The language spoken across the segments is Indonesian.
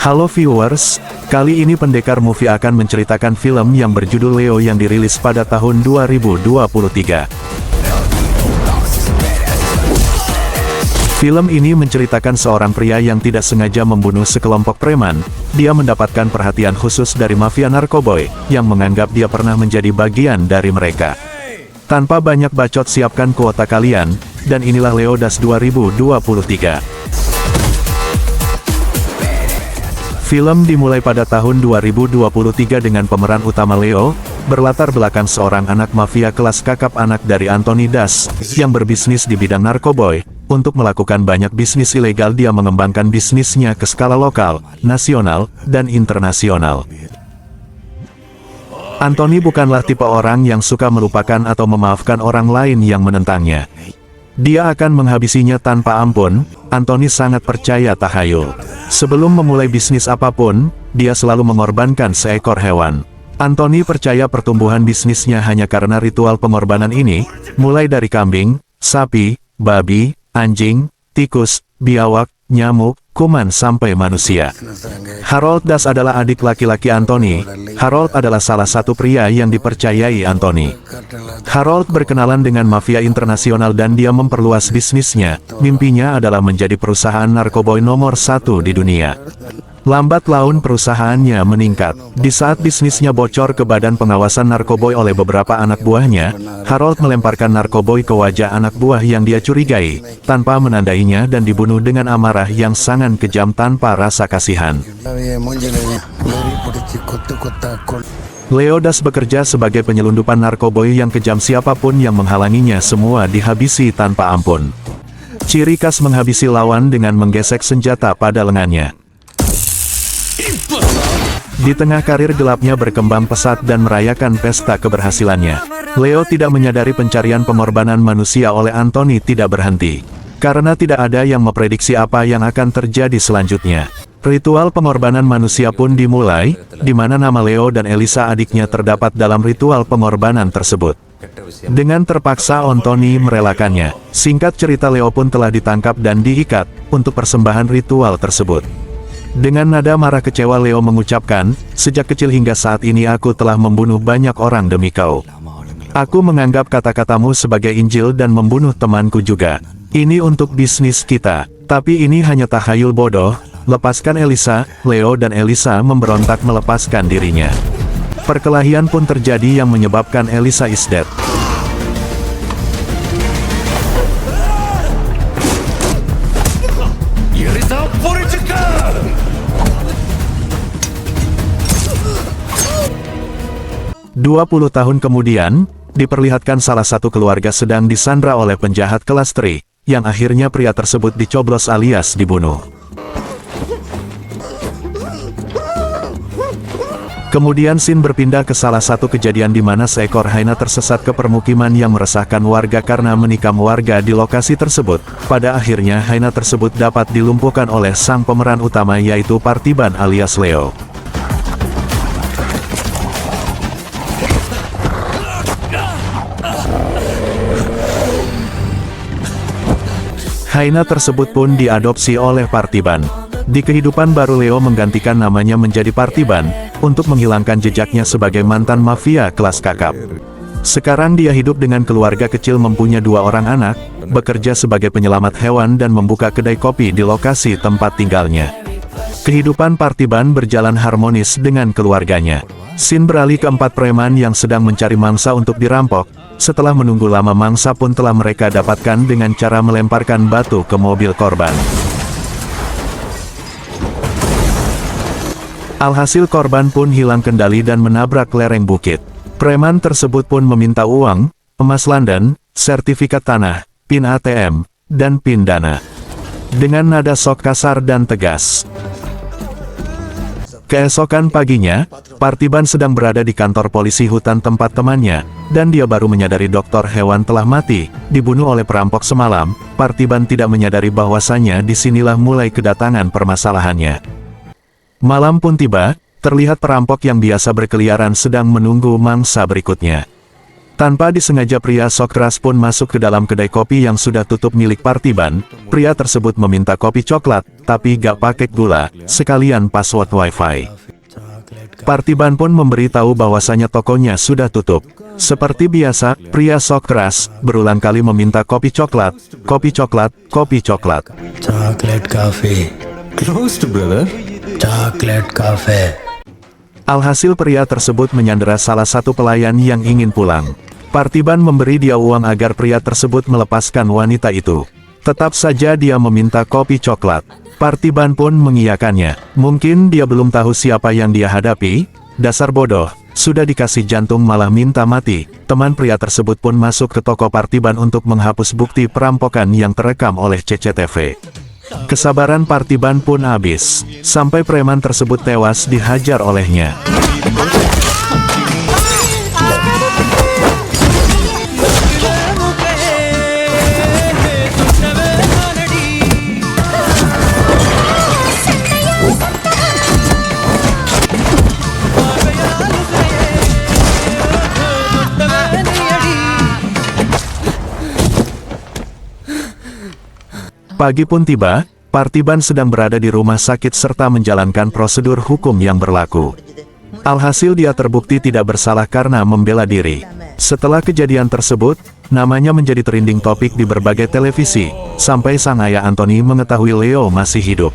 Halo viewers, kali ini Pendekar Movie akan menceritakan film yang berjudul Leo yang dirilis pada tahun 2023. Film ini menceritakan seorang pria yang tidak sengaja membunuh sekelompok preman. Dia mendapatkan perhatian khusus dari mafia narkoboy, yang menganggap dia pernah menjadi bagian dari mereka. Tanpa banyak bacot, siapkan kuota kalian, dan inilah Leodas 2023. Film dimulai pada tahun 2023 dengan pemeran utama Leo, berlatar belakang seorang anak mafia kelas kakap anak dari Anthony Das, yang berbisnis di bidang narkoboy. Untuk melakukan banyak bisnis ilegal, dia mengembangkan bisnisnya ke skala lokal, nasional, dan internasional. Anthony bukanlah tipe orang yang suka melupakan atau memaafkan orang lain yang menentangnya. Dia akan menghabisinya tanpa ampun. Anthony sangat percaya tahayul. Sebelum memulai bisnis apapun, dia selalu mengorbankan seekor hewan. Anthony percaya pertumbuhan bisnisnya hanya karena ritual pengorbanan ini, mulai dari kambing, sapi, babi, anjing, tikus, biawak, nyamuk, kuman sampai manusia. Harold Das adalah adik laki-laki Anthony. Harold adalah salah satu pria yang dipercayai Anthony. Harold berkenalan dengan mafia internasional dan dia memperluas bisnisnya. Mimpinya adalah menjadi perusahaan narkoboy nomor 1 di dunia. Lambat laun perusahaannya meningkat. Di saat bisnisnya bocor ke Badan Pengawasan Narkoboy oleh beberapa anak buahnya, Harold melemparkan narkoboy ke wajah anak buah yang dia curigai, tanpa menandainya, dan dibunuh dengan amarah yang sangat kejam tanpa rasa kasihan. Leodas bekerja sebagai penyelundupan narkoboy yang kejam. Siapapun yang menghalanginya semua dihabisi tanpa ampun. Ciri khas menghabisi lawan dengan menggesek senjata pada lengannya. Di tengah karir gelapnya berkembang pesat dan merayakan pesta keberhasilannya, Leo tidak menyadari pencarian pengorbanan manusia oleh Anthony tidak berhenti. Karena tidak ada yang memprediksi apa yang akan terjadi selanjutnya. Ritual pengorbanan manusia pun dimulai, di mana nama Leo dan Elisa adiknya terdapat dalam ritual pengorbanan tersebut. Dengan terpaksa Anthony merelakannya. Singkat cerita, Leo pun telah ditangkap dan diikat untuk persembahan ritual tersebut. Dengan nada marah kecewa, Leo mengucapkan, "Sejak kecil hingga saat ini aku telah membunuh banyak orang demi kau. Aku menganggap kata-katamu sebagai Injil dan membunuh temanku juga. Ini untuk bisnis kita, tapi ini hanya tahayul bodoh. Lepaskan Elisa." Leo dan Elisa memberontak melepaskan dirinya. Perkelahian pun terjadi yang menyebabkan Elisa is dead. Dua 20 tahun kemudian, diperlihatkan salah satu keluarga sedang disandra oleh penjahat kelas tri, yang akhirnya pria tersebut dicoblos alias dibunuh. Kemudian scene berpindah ke salah satu kejadian di mana seekor hyena tersesat ke permukiman yang meresahkan warga karena menikam warga di lokasi tersebut. Pada akhirnya hyena tersebut dapat dilumpuhkan oleh sang pemeran utama, yaitu Parthiban alias Leo. Hyena tersebut pun diadopsi oleh Parthiban. Di kehidupan baru, Leo menggantikan namanya menjadi Parthiban, untuk menghilangkan jejaknya sebagai mantan mafia kelas kakap. Sekarang dia hidup dengan keluarga kecil, mempunyai 2 orang anak, bekerja sebagai penyelamat hewan dan membuka kedai kopi di lokasi tempat tinggalnya. Kehidupan Parthiban berjalan harmonis dengan keluarganya. Scene beralih ke 4 preman yang sedang mencari mangsa untuk dirampok. Setelah menunggu lama, mangsa pun telah mereka dapatkan dengan cara melemparkan batu ke mobil korban. Alhasil korban pun hilang kendali dan menabrak lereng bukit. Preman tersebut pun meminta uang, emas London, sertifikat tanah, PIN ATM, dan PIN dana. Dengan nada sok kasar dan tegas. Keesokan paginya, Parthiban sedang berada di kantor polisi hutan tempat temannya, dan dia baru menyadari dokter hewan telah mati, dibunuh oleh perampok semalam. Parthiban tidak menyadari bahwasannya disinilah mulai kedatangan permasalahannya. Malam pun tiba, terlihat perampok yang biasa berkeliaran sedang menunggu mangsa berikutnya. Tanpa disengaja pria sok keras pun masuk ke dalam kedai kopi yang sudah tutup milik Partiban. Pria tersebut meminta kopi coklat, tapi gak pakai gula, sekalian password wifi. Partiban pun memberitahu bahwasanya tokonya sudah tutup. Seperti biasa, pria sok keras berulang kali meminta kopi coklat, kopi coklat, kopi coklat. Chocolate coffee. Closed, brother. Chocolate coffee. Alhasil pria tersebut menyandera salah satu pelayan yang ingin pulang. Partiban memberi dia uang agar pria tersebut melepaskan wanita itu. Tetap saja dia meminta kopi coklat. Partiban pun mengiyakannya. Mungkin dia belum tahu siapa yang dia hadapi. Dasar bodoh, sudah dikasih jantung malah minta mati. Teman pria tersebut pun masuk ke toko Partiban untuk menghapus bukti perampokan yang terekam oleh CCTV. Kesabaran Partiban pun habis, sampai preman tersebut tewas dihajar olehnya. Pagi pun tiba, Partiban sedang berada di rumah sakit serta menjalankan prosedur hukum yang berlaku. Alhasil dia terbukti tidak bersalah karena membela diri. Setelah kejadian tersebut, namanya menjadi trending topik di berbagai televisi, sampai sang ayah Anthony mengetahui Leo masih hidup.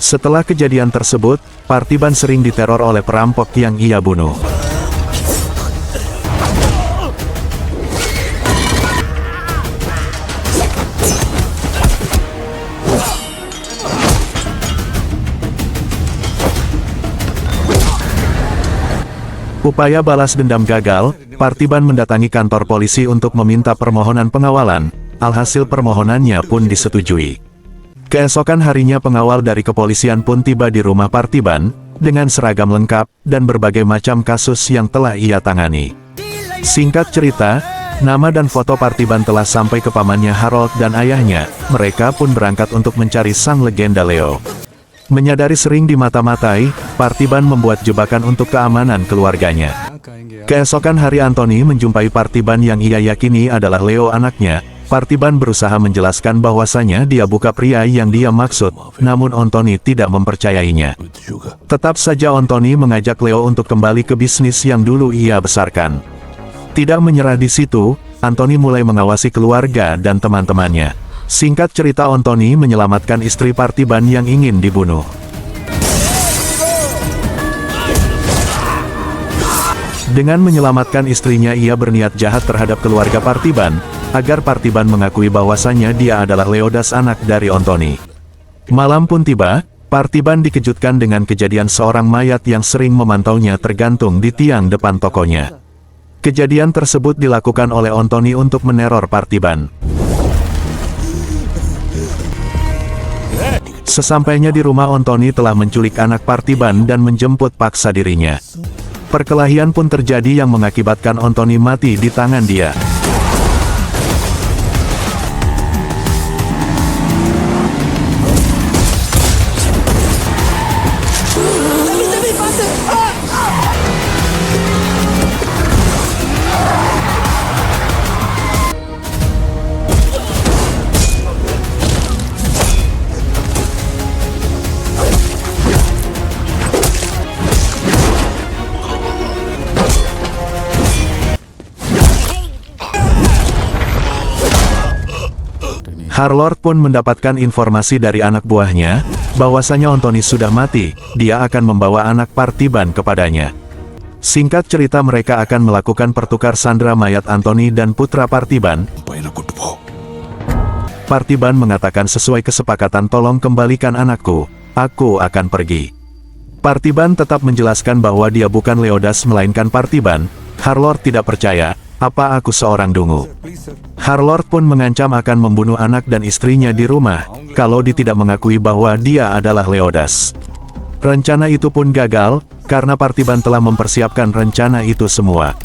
Setelah kejadian tersebut, Partiban sering diteror oleh perampok yang ia bunuh. Upaya balas dendam gagal, Partiban mendatangi kantor polisi untuk meminta permohonan pengawalan. Alhasil permohonannya pun disetujui. Keesokan harinya pengawal dari kepolisian pun tiba di rumah Partiban, dengan seragam lengkap, dan berbagai macam kasus yang telah ia tangani. Singkat cerita, nama dan foto Partiban telah sampai ke pamannya Harold dan ayahnya. Mereka pun berangkat untuk mencari sang legenda Leo. Menyadari sering dimata-matai, Partiban membuat jebakan untuk keamanan keluarganya. Keesokan hari Anthony menjumpai Partiban yang ia yakini adalah Leo anaknya. Partiban berusaha menjelaskan bahwasanya dia bukan pria yang dia maksud, namun Anthony tidak mempercayainya. Tetap saja Anthony mengajak Leo untuk kembali ke bisnis yang dulu ia besarkan. Tidak menyerah di situ, Anthony mulai mengawasi keluarga dan teman-temannya. Singkat cerita, Anthony menyelamatkan istri Partiban yang ingin dibunuh. Dengan menyelamatkan istrinya, ia berniat jahat terhadap keluarga Partiban, agar Partiban mengakui bahwasannya dia adalah Leodas, anak dari Anthony. Malam pun tiba, Partiban dikejutkan dengan kejadian seorang mayat yang sering memantaunya tergantung di tiang depan tokonya. Kejadian tersebut dilakukan oleh Anthony untuk meneror Partiban. Sesampainya di rumah, Anthony telah menculik anak Partiban dan menjemput paksa dirinya. Perkelahian pun terjadi yang mengakibatkan Anthony mati di tangan dia. Harlord pun mendapatkan informasi dari anak buahnya, bahwasanya Anthony sudah mati, dia akan membawa anak Partiban kepadanya. Singkat cerita, mereka akan melakukan pertukar sandera mayat Anthony dan putra Partiban. Partiban mengatakan sesuai kesepakatan, tolong kembalikan anakku, aku akan pergi. Partiban tetap menjelaskan bahwa dia bukan Leodas melainkan Partiban. Harlord tidak percaya, apa aku seorang dungu? Harlord pun mengancam akan membunuh anak dan istrinya di rumah, kalau dia tidak mengakui bahwa dia adalah Leodas. Rencana itu pun gagal, karena Partiban telah mempersiapkan rencana itu semua.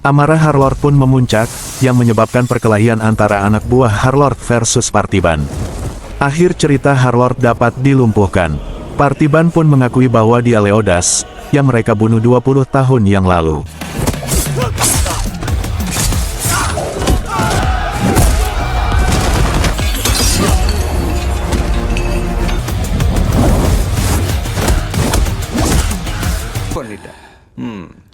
Amarah Harlord pun memuncak, yang menyebabkan perkelahian antara anak buah Harlord versus Partiban. Akhir cerita Harlord dapat dilumpuhkan. Partiban pun mengakui bahwa dia Leodas, yang mereka bunuh 20 tahun yang lalu. பண்ணிட்டேன்